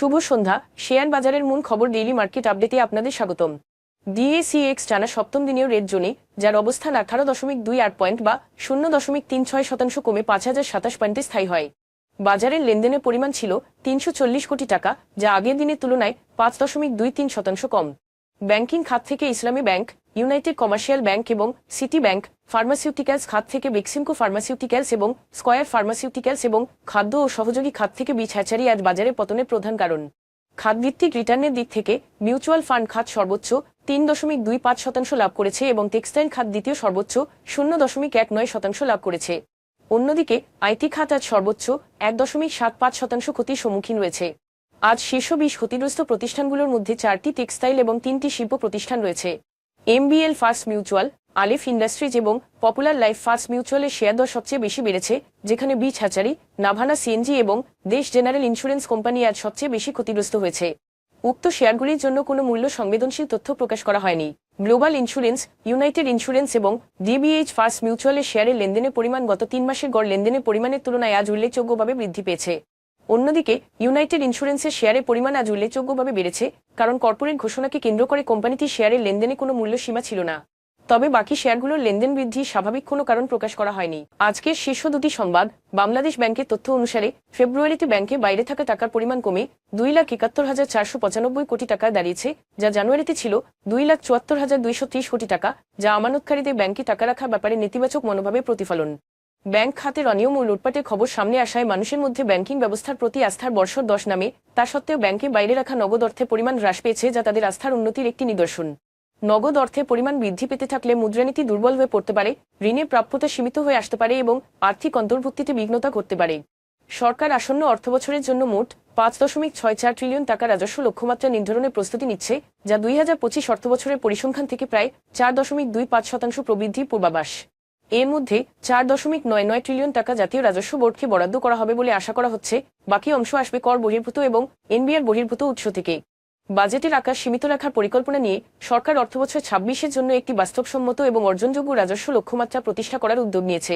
শুভ সন্ধ্যা। Share বাজারের মূল খবর ডেইলি মার্কেট আপডেটে আপনাদের স্বাগতম। ডিএসইএক্স টানা সপ্তম দিনেও রেড জোনে, যার অবস্থান 18.28 পয়েন্ট বা 0.36% কমে 5027 পয়েন্টে স্থায়ী হয়। বাজারের লেনদেনের পরিমাণ ছিল 340 কোটি টাকা, যা আগের দিনের তুলনায় 5.23% কম। ব্যাংকিং খাত থেকে ইসলামী ব্যাংক, ইউনাইটেড কমার্শিয়াল ব্যাংক এবং সিটি ব্যাংক, ফার্মাসিউটিক্যালস খাত থেকে বেক্সিমকো ফার্মাসিউটিক্যালস এবং স্কয়ার ফার্মাসিউটিক্যালস এবং খাদ্য ও সহযোগী খাত থেকে বীজ হ্যাচারি আজ বাজারে পতনের প্রধান কারণ। খাতভিত্তিক রিটার্নের দিক থেকে মিউচুয়াল ফান্ড খাত সর্বোচ্চ 3.25% লাভ করেছে এবং টেক্সটাইল খাত দ্বিতীয় সর্বোচ্চ 0.19% লাভ করেছে। অন্যদিকে আইটি খাত আজ সর্বোচ্চ 1.75% ক্ষতির সম্মুখীন রয়েছে। আজ শীর্ষ 20 ক্ষতিগ্রস্ত প্রতিষ্ঠানগুলোর মধ্যে 4টি টেক্সটাইল এবং 3টি শিল্প প্রতিষ্ঠান রয়েছে। এমবিএল ফার্স্ট মিউচুয়াল, আলিফ ইন্ডাস্ট্রিজ এবং পপুলার লাইফ ফার্স্ট মিউচুয়ালের শেয়ার দর সবচেয়ে বেশি বেড়েছে, যেখানে বীজ হ্যাচারি, নাভানা সিএনজি এবং দেশ জেনারেল ইন্স্যুরেন্স কোম্পানি আজ সবচেয়ে বেশি ক্ষতিগ্রস্ত হয়েছে। উক্ত শেয়ারগুলির জন্য কোনো মূল্য সংবেদনশীল তথ্য প্রকাশ করা হয়নি। গ্লোবাল ইন্স্যুরেন্স, ইউনাইটেড ইন্স্যুরেন্স এবং ডিবিএইচ ফার্স্ট মিউচুয়ালের শেয়ারের লেনদেনের পরিমাণ গত 3 মাসের গড় লেনদেনের পরিমাণের তুলনায় আজ উল্লেখযোগ্যভাবে বৃদ্ধি পেয়েছে। অন্যদিকে ইউনাইটেড ইন্স্যুরেন্সের শেয়ারের পরিমাণ আজ উল্লেখযোগ্যভাবে বেড়েছে, কারণ কর্পোরেট ঘোষণাকে কেন্দ্র করে কোম্পানিটির শেয়ারের লেনদেনে কোনো মূল্য সীমা ছিল না। তবে বাকি শেয়ারগুলোর লেনদেন বৃদ্ধির স্বাভাবিক কোনো কারণ প্রকাশ করা হয়নি। আজকের শীর্ষ দুটি সংবাদ। বাংলাদেশ ব্যাংকের তথ্য অনুসারে ফেব্রুয়ারিতে ব্যাংকে বাইরে থাকা টাকার পরিমাণ কমে 2,71,495 কোটি টাকায় দাঁড়িয়েছে, যা জানুয়ারিতে ছিল 2,74,230 কোটি টাকা, যা আমানতকারীদের ব্যাংকে টাকা রাখার ব্যাপারে নেতিবাচক মনোভাবের প্রতিফলন। ব্যাংক খাতের অনিয়ম ও লুটপাটের খবর সামনে আসায় মানুষের মধ্যে ব্যাংকিং ব্যবস্থার প্রতি আস্থার বর্ষর 10 নামে। তা সত্ত্বেও ব্যাংকে বাইরে রাখা নগদ অর্থের পরিমাণ হ্রাস পেয়েছে, যা তাদের আস্থার উন্নতির একটি নিদর্শন। নগদ অর্থের পরিমাণ বৃদ্ধি পেতে থাকলে মুদ্রানীতি দুর্বল হয়ে পড়তে পারে, ঋণের প্রাপ্যতা সীমিত হয়ে আসতে পারে এবং আর্থিক অন্তর্ভুক্তিতে বিঘ্নতা ঘটতে পারে। সরকার আসন্ন অর্থবছরের জন্য মোট 5.64 ট্রিলিয়ন টাকা রাজস্ব লক্ষ্যমাত্রা নির্ধারণের প্রস্তুতি নিচ্ছে, যা 2025 অর্থবছরের পরিসংখ্যান থেকে প্রায় 4.25% প্রবৃদ্ধির পূর্বাভাস। এর মধ্যে 4.99 ট্রিলিয়ন টাকা জাতীয় রাজস্ব বোর্ডকে বরাদ্দ করা হবে বলে আশা করা হচ্ছে। বাকি অংশ আসবে কর বহির্ভূত এবং এনবিআর বহির্ভূত উৎস থেকে। বাজেটের আকার সীমিত রাখার পরিকল্পনা নিয়ে সরকার অর্থবছর 26-এর জন্য একটি বাস্তবসম্মত এবং অর্জনযোগ্য রাজস্ব লক্ষ্যমাত্রা প্রতিষ্ঠা করার উদ্যোগ নিয়েছে।